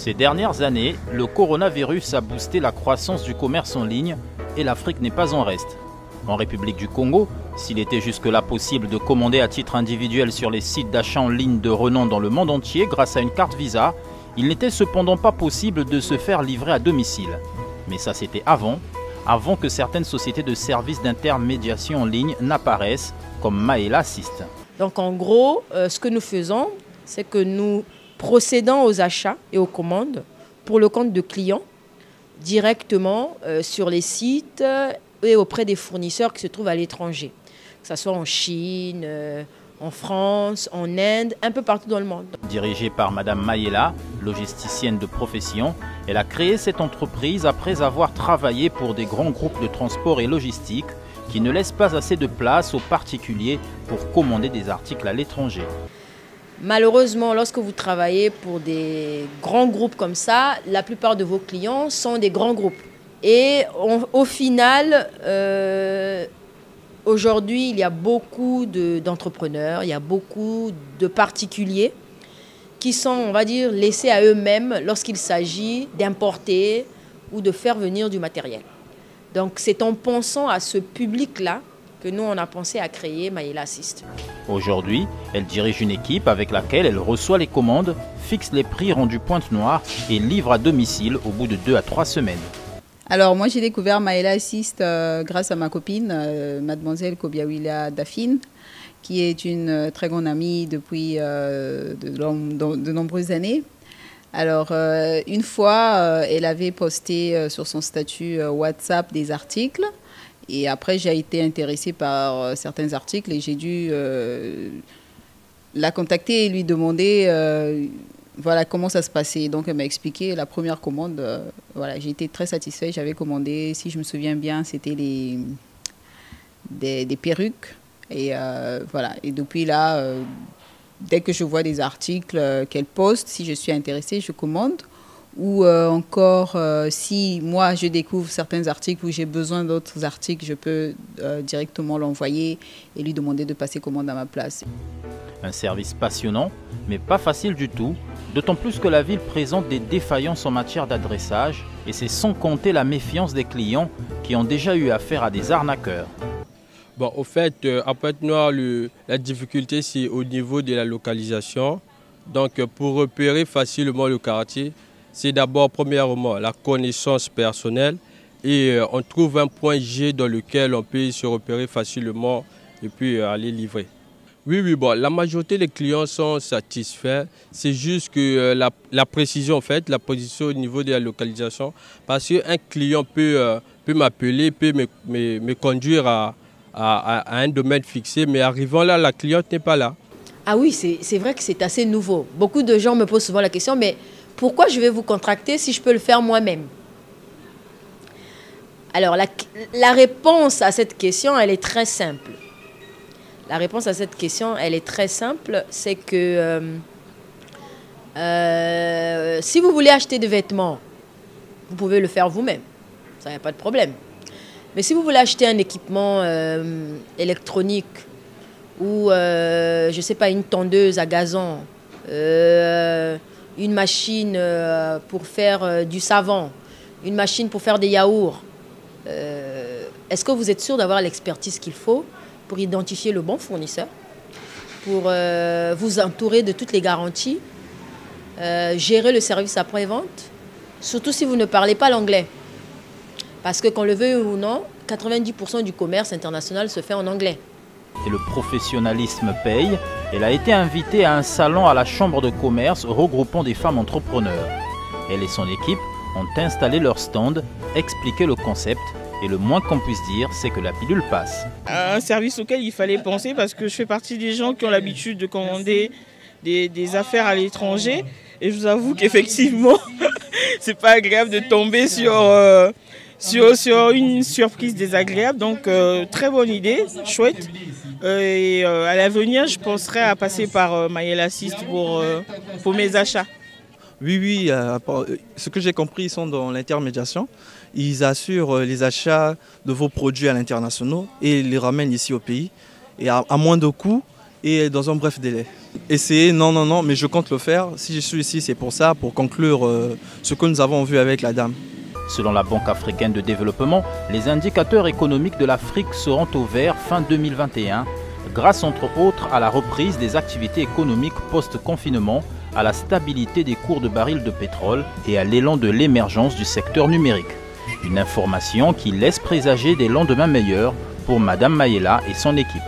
Ces dernières années, le coronavirus a boosté la croissance du commerce en ligne et l'Afrique n'est pas en reste. En République du Congo, s'il était jusque-là possible de commander à titre individuel sur les sites d'achat en ligne de renom dans le monde entier grâce à une carte Visa, il n'était cependant pas possible de se faire livrer à domicile. Mais ça c'était avant que certaines sociétés de services d'intermédiation en ligne n'apparaissent, comme Maëla Assist. Donc en gros, ce que nous faisons, c'est que nous procédons aux achats et aux commandes pour le compte de clients directement sur les sites et auprès des fournisseurs qui se trouvent à l'étranger, que ce soit en Chine, en France, en Inde, un peu partout dans le monde. Dirigée par Madame Maëla, logisticienne de profession, elle a créé cette entreprise après avoir travaillé pour des grands groupes de transport et logistique qui ne laissent pas assez de place aux particuliers pour commander des articles à l'étranger. Malheureusement, lorsque vous travaillez pour des grands groupes comme ça, la plupart de vos clients sont des grands groupes. Et au final, aujourd'hui, il y a beaucoup d'entrepreneurs, il y a beaucoup de particuliers qui sont, on va dire, laissés à eux-mêmes lorsqu'il s'agit d'importer ou de faire venir du matériel. Donc c'est en pensant à ce public-là que nous, on a pensé à créer Maëla Assist. Aujourd'hui, elle dirige une équipe avec laquelle elle reçoit les commandes, fixe les prix rendus pointe noire et livre à domicile au bout de 2 à 3 semaines. Alors moi j'ai découvert Maëla Assist grâce à ma copine, mademoiselle Kobiawila Dafine, qui est une très grande amie depuis de nombreuses années. Alors une fois, elle avait posté sur son statut WhatsApp des articles. Et après, j'ai été intéressée par certains articles et j'ai dû la contacter et lui demander voilà, comment ça se passait. Donc, elle m'a expliqué la première commande. Voilà, j'ai été très satisfaite. J'avais commandé, si je me souviens bien, c'était des perruques. Et voilà. Et depuis là, dès que je vois des articles qu'elle poste, si je suis intéressée, je commande. Ou encore, si moi je découvre certains articles où j'ai besoin d'autres articles, je peux directement l'envoyer et lui demander de passer commande à ma place. Un service passionnant, mais pas facile du tout, d'autant plus que la ville présente des défaillances en matière d'adressage et c'est sans compter la méfiance des clients qui ont déjà eu affaire à des arnaqueurs. Bon, au fait, à Pointe-Noire, la difficulté c'est au niveau de la localisation. Donc pour repérer facilement le quartier, c'est d'abord, premièrement, la connaissance personnelle et on trouve un point G dans lequel on peut se repérer facilement et puis aller livrer. Oui, bon, la majorité des clients sont satisfaits. C'est juste que la précision, en fait, la position au niveau de la localisation, parce qu'un client peut m'appeler, peut me conduire à un domaine fixé, mais arrivant là, la cliente n'est pas là. Ah oui, c'est vrai que c'est assez nouveau. Beaucoup de gens me posent souvent la question, mais pourquoi je vais vous contracter si je peux le faire moi-même? Alors, la réponse à cette question, elle est très simple. La réponse à cette question, elle est très simple. C'est que si vous voulez acheter des vêtements, vous pouvez le faire vous-même. Ça n'y a pas de problème. Mais si vous voulez acheter un équipement électronique ou, je ne sais pas, une tondeuse à gazon, une machine pour faire du savon, une machine pour faire des yaourts. Est-ce que vous êtes sûr d'avoir l'expertise qu'il faut pour identifier le bon fournisseur, pour vous entourer de toutes les garanties, gérer le service après-vente, surtout si vous ne parlez pas l'anglais? Parce que qu'on le veuille ou non, 90% du commerce international se fait en anglais. Et le professionnalisme paye. Elle a été invitée à un salon à la chambre de commerce regroupant des femmes entrepreneurs. Elle et son équipe ont installé leur stand, expliqué le concept et le moins qu'on puisse dire, c'est que la pilule passe. Un service auquel il fallait penser parce que je fais partie des gens qui ont l'habitude de commander des affaires à l'étranger et je vous avoue qu'effectivement, c'est pas agréable de tomber sur une surprise désagréable. Donc très bonne idée, chouette. Et à l'avenir, je penserai à passer par Maëla Assist pour mes achats. Oui, ce que j'ai compris, ils sont dans l'intermédiation. Ils assurent les achats de vos produits à l'international et les ramènent ici au pays et à moins de coûts et dans un bref délai. essayer, non, mais je compte le faire. Si je suis ici, c'est pour ça, pour conclure ce que nous avons vu avec la dame. Selon la Banque africaine de développement, les indicateurs économiques de l'Afrique seront au vert fin 2021, grâce entre autres à la reprise des activités économiques post-confinement, à la stabilité des cours de barils de pétrole et à l'élan de l'émergence du secteur numérique. Une information qui laisse présager des lendemains meilleurs pour Madame Mayela et son équipe.